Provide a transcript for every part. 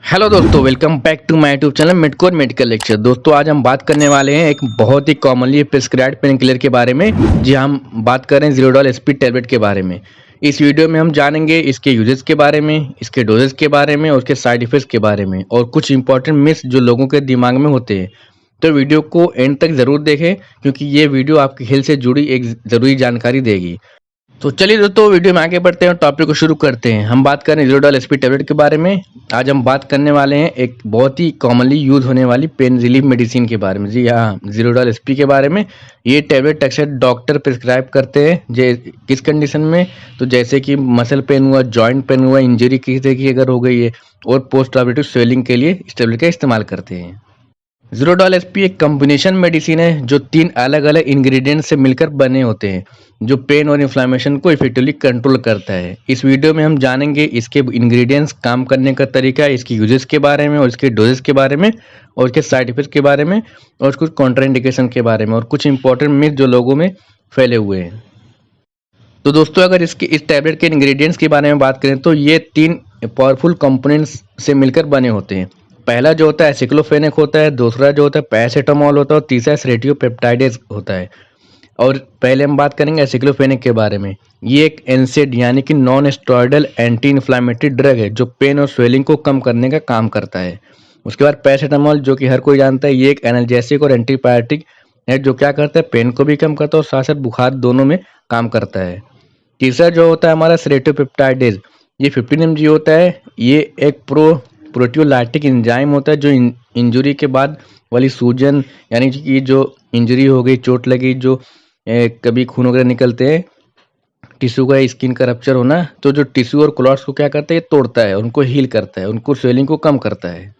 Hello दोस्तों, welcome back to my YouTube channel Midcore medical lecture. दोस्तों आज हम बात करने वाले हैं एक बहुत ही कॉमनली प्रिस्क्राइब्ड पेन किलर के बारे में। जी हम बात कर रहे हैं ज़ीरोडॉल एसपी टैबलेट के बारे में। इस वीडियो में हम जानेंगे इसके यूजेस के बारे में, इसके डोजेस के बारे में और उसके साइड इफेक्ट्स के बारे में और कुछ इंपॉर्टेंट मिथ्स जो लोगों के दिमाग में होते हैं। तो वीडियो को एंड तक ज़रूर देखें क्योंकि ये वीडियो आपकी हेल्थ से जुड़ी एक ज़रूरी जानकारी देगी। तो चलिए दोस्तों वीडियो में आगे बढ़ते हैं और टॉपिक को शुरू करते हैं। हम बात करें ज़ीरोडॉल एसपी टैबलेट के बारे में। आज हम बात करने वाले हैं एक बहुत ही कॉमनली यूज होने वाली पेन रिलीफ मेडिसिन के बारे में। जी हाँ, ज़ीरोडॉल एसपी के बारे में। ये टैबलेट अक्सर डॉक्टर प्रिस्क्राइब करते हैं जे किस कंडीशन में, तो जैसे कि मसल पेन हुआ, जॉइंट पेन हुआ, इंजरी किसी तरह की अगर हो गई है और पोस्ट ऑपरेटिव स्वेलिंग के लिए इस टैबलेट का इस्तेमाल करते हैं। ज़ीरोडॉल एसपी एक कॉम्बिनेशन मेडिसिन है जो 3 अलग अलग इंग्रेडिएंट्स से मिलकर बने होते हैं जो पेन और इन्फ्लामेशन को इफेक्टिवली कंट्रोल करता है। इस वीडियो में हम जानेंगे इसके इंग्रेडिएंट्स, काम करने का तरीका, इसकी यूजेस के बारे में और इसके डोजेस के बारे में और इसके साइड इफेक्ट के बारे में और कुछ कॉन्ट्राइंडिकेशन के बारे में और कुछ इंपॉर्टेंट मिथ जो लोगों में फैले हुए हैं। तो दोस्तों अगर इस टैबलेट के इंग्रेडिएंट्स के बारे में बात करें तो ये 3 पावरफुल कंपोनेंट्स से मिलकर बने होते हैं। पहला जो होता है एसिक्लोफेनेक होता है, दूसरा जो होता है पैरासीटामोल होता है और तीसरा सेरोटियोपेप्टाइडेज होता है। और पहले हम बात करेंगे एसिक्लोफेनेक के बारे में। ये एक एनसेड यानी कि non steroidal anti inflammatory drug है जो पेन और स्वेलिंग को कम करने का काम करता है। उसके बाद पैरासीटामोल जो कि हर कोई जानता है, ये एक एनाल्जेसिक और एंटीबायोटिक है जो क्या करता है, पेन को भी कम करता है और साथ साथ बुखार दोनों में काम करता है। तीसरा जो होता है हमारा सेरोटियोपेप्टाइडेज, ये 15 mg होता है। ये एक प्रोटियोलाइटिक एंजाइम होता है जो इंजरी के बाद वाली सूजन, यानी कि जो इंजरी हो गई, चोट लगी, जो कभी खून वगैरह निकलते हैं, टिश्यू का स्किन का रप्चर होना, तो जो टिश्यू और क्लॉट्स को क्या करता है, ये तोड़ता है, उनको हील करता है, उनको स्वेलिंग को कम करता है।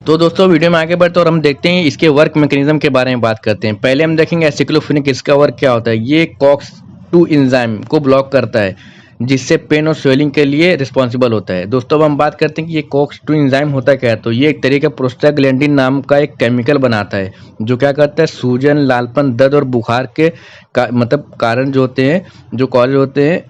तो दोस्तों वीडियो में आगे बढ़ते और हम देखते हैं इसके वर्क मैकेनिज्म के बारे में बात करते हैं। पहले हम देखेंगे एसिक्लोफेनेक, इसका वर्क क्या होता है। ये कॉक्स-2 एंजाइम को ब्लॉक करता है जिससे पेन और स्वेलिंग के लिए रिस्पॉन्सिबल होता है। दोस्तों अब हम बात करते हैं कि ये कॉक्स-2 एंजाइम होता क्या है। तो ये एक तरह का प्रोस्टाग्लैंडिन नाम का एक केमिकल बनाता है जो क्या करता है, सूजन, लालपन, दर्द और बुखार के मतलब कारण जो होते हैं, जो कॉज होते हैं,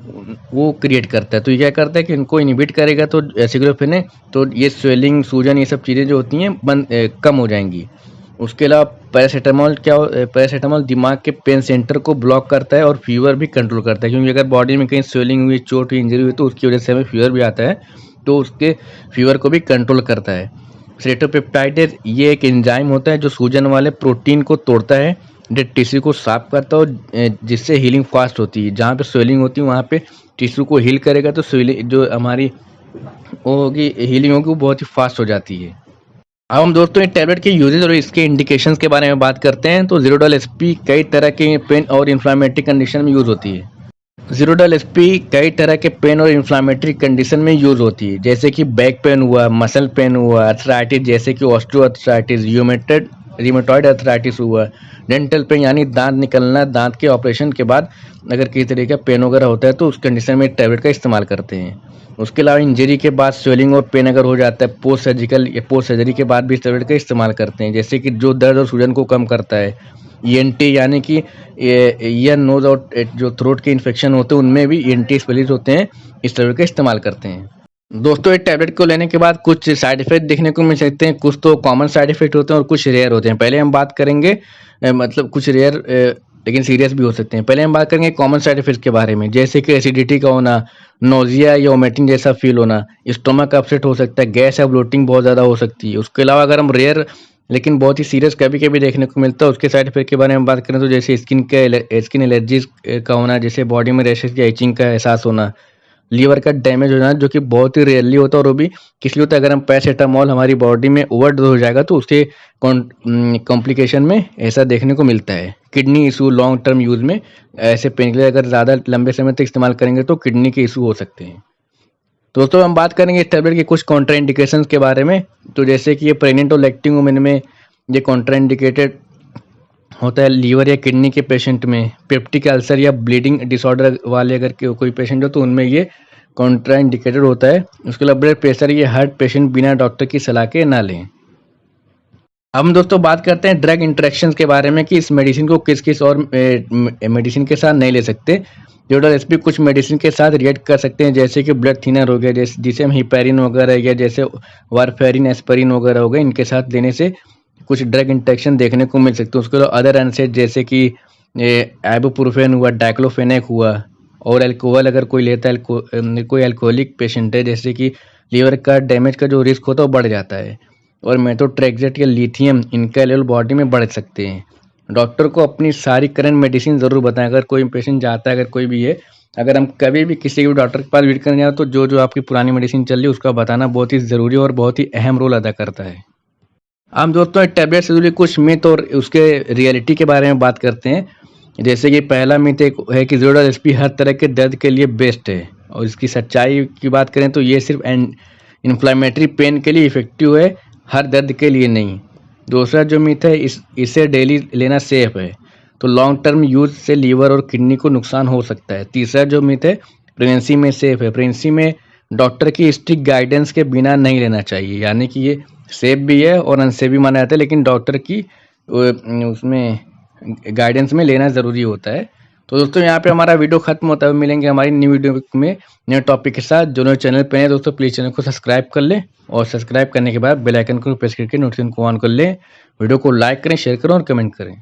वो क्रिएट करता है। तो ये क्या करता है कि इनको इनहिबिट करेगा तो एसिक्लोफेनेक, तो ये स्वेलिंग, सूजन, ये सब चीज़ें जो होती हैं कम हो जाएंगी। उसके अलावा पैरासीटामोल पैरासीटामोल दिमाग के पेन सेंटर को ब्लॉक करता है और फीवर भी कंट्रोल करता है, क्योंकि अगर बॉडी में कहीं स्वेलिंग हुई, चोट हुई, इंजरी हुई तो उसकी वजह से हमें फीवर भी आता है, तो उसके फीवर को भी कंट्रोल करता है। सेरोटियोपेप्टाइडेज ये एक एंजाइम होता है जो सूजन वाले प्रोटीन को तोड़ता है, टिश्यू को साफ करता है और जिससे हीलिंग फास्ट होती है। जहाँ पे स्वेलिंग होती है वहाँ पे टिश्यू को हील करेगा तो स्वेलिंग जो हमारी वो होगी, हीलिंग होगी, वो बहुत ही फास्ट हो जाती है। अब हम दोस्तों ये टैबलेट के यूजेज और इसके इंडिकेशंस के बारे में बात करते हैं। तो ज़ीरोडॉल एसपी कई तरह के पेन और इन्फ्लामेटरी कंडीशन में यूज़ होती है। ज़ीरोडॉल एसपी कई तरह के पेन और इन्फ्लामेटरी कंडीशन में यूज़ होती है, जैसे कि बैक पेन हुआ, मसल पेन हुआ, अर्थराइटिस जैसे कि ऑस्टियोआर्थराइटिस, रिमेटॉइड अर्थराइटिस हुआ, डेंटल पेन यानी दांत निकलना, दांत के ऑपरेशन के बाद अगर किसी तरह का पेन वगैरह होता है तो उस कंडीशन में टैबलेट का इस्तेमाल करते हैं। उसके अलावा इंजरी के बाद स्वेलिंग और पेन अगर हो जाता है, पोस्ट सर्जिकल या पोस्ट सर्जरी के बाद भी इस टैबलेट का इस्तेमाल करते हैं, जैसे कि जो दर्द और सूजन को कम करता है। ईएनटी यानी कि ईयर, नोज और जो थ्रोट के इन्फेक्शन होते हैं उनमें भी ईएनटी स्पेशलिस्ट होते हैं, इस टैबलेट का इस्तेमाल करते हैं। दोस्तों इस टैबलेट को लेने के बाद कुछ साइड इफेक्ट देखने को मिल सकते हैं। कुछ तो कॉमन साइड इफेक्ट होते हैं और कुछ रेयर होते हैं। पहले हम बात करेंगे मतलब कुछ रेयर लेकिन सीरियस भी हो सकते हैं। पहले हम बात करेंगे कॉमन साइड इफेक्ट के बारे में, जैसे कि एसिडिटी का होना, नोजिया या वोमिटिंग जैसा फील होना, स्टोमक अपसेट हो सकता है, गैस या ब्लोटिंग बहुत ज़्यादा हो सकती है। उसके अलावा अगर हम रेयर लेकिन बहुत ही सीरियस कभी कभी देखने को मिलता है उसके साइड इफेक्ट के बारे में बात करें तो जैसे स्किन एलर्जीज का होना, जैसे बॉडी में रैशेज या इचिंग का एहसास होना, लीवर का डैमेज हो जाना जो कि बहुत ही रेयरली होता है और वो भी किस लिए होता है, अगर हम पैरासीटामोल हमारी बॉडी में ओवरडोज हो जाएगा तो उसके कॉम्प्लिकेशन में ऐसा देखने को मिलता है। Kidney issue long term use में, ऐसे पेन किलर अगर ज़्यादा लंबे समय तक इस्तेमाल करेंगे तो किडनी के इशू हो सकते हैं। दोस्तों हम बात करेंगे इस टैबलेट के कुछ कॉन्ट्राइंडिकेशंस के बारे में। तो जैसे कि ये प्रेग्नेंट और लैक्टिंग वुमेन में ये कॉन्ट्राइंडिकेटेड होता है। लीवर या किडनी के पेशेंट में, पेप्टिक अल्सर या ब्लीडिंग डिसऑर्डर वाले अगर कोई पेशेंट हो तो उनमें ये कॉन्ट्राइंडिकेटेड होता है। उसके अलावा ब्लड प्रेशर ये हार्ट पेशेंट बिना डॉक्टर की सलाह के ना लें। अब हम दोस्तों बात करते हैं ड्रग इंटरेक्शंस के बारे में कि इस मेडिसिन को किस किस और मेडिसिन के साथ नहीं ले सकते। ज़िरोडॉल एसपी कुछ मेडिसिन के साथ रिएक्ट कर सकते हैं, जैसे कि ब्लड थिनर हो गया, जिसे हम हिपैरिन वगैरह या जैसे वारफेरिन एस्पिरिन वगैरह हो गए, इनके साथ देने से कुछ ड्रग इंटरेक्शन देखने को मिल सकते हैं। उसके अलावा अदर एनसेड जैसे कि आइबुप्रोफेन हुआ, डाइक्लोफेनेक हुआ, और अल्कोहल अगर कोई लेता है, कोई अल्कोहलिक पेशेंट है, जैसे कि लीवर का डैमेज का जो रिस्क होता है वो बढ़ जाता है। और मेथोट्रेक्सेट या लिथियम, इनका लेवल बॉडी में बढ़ सकते हैं। डॉक्टर को अपनी सारी करंट मेडिसिन ज़रूर बताएं। अगर कोई पेशेंट जाता है, अगर कोई भी है, अगर हम कभी भी किसी भी डॉक्टर के पास विजिट करने जाओ, तो जो जो आपकी पुरानी मेडिसिन चल रही है उसका बताना बहुत ही ज़रूरी और बहुत ही अहम रोल अदा करता है। हम दोस्तों टैबलेट से जुड़े कुछ मिथ और उसके रियलिटी के बारे में बात करते हैं। जैसे कि पहला मिथ एक है कि ज़िरोडॉल एसपी हर तरह के दर्द के लिए बेस्ट है, और इसकी सच्चाई की बात करें तो ये सिर्फ इन्फ्लेमेटरी पेन के लिए इफेक्टिव है, हर दर्द के लिए नहीं। दूसरा जो मिथ है, इसे डेली लेना सेफ है, तो लॉन्ग टर्म यूज से लीवर और किडनी को नुकसान हो सकता है। तीसरा जो मिथ है, प्रेगनेंसी में सेफ है, प्रेगनेंसी में डॉक्टर की स्ट्रिक्ट गाइडेंस के बिना नहीं लेना चाहिए, यानी कि ये सेफ भी है और अनसेफ भी माना जाता है, लेकिन डॉक्टर की उसमें गाइडेंस में लेना ज़रूरी होता है। तो दोस्तों यहाँ पे हमारा वीडियो खत्म होता है, मिलेंगे हमारी न्यू वीडियो में नए टॉपिक के साथ। जो नए चैनल पे हैं दोस्तों, प्लीज़ चैनल को सब्सक्राइब कर लें, और सब्सक्राइब करने के बाद बेल आइकन को प्रेस करके नोटिफिकेशन को ऑन कर लें। वीडियो को लाइक करें, शेयर करें और कमेंट करें।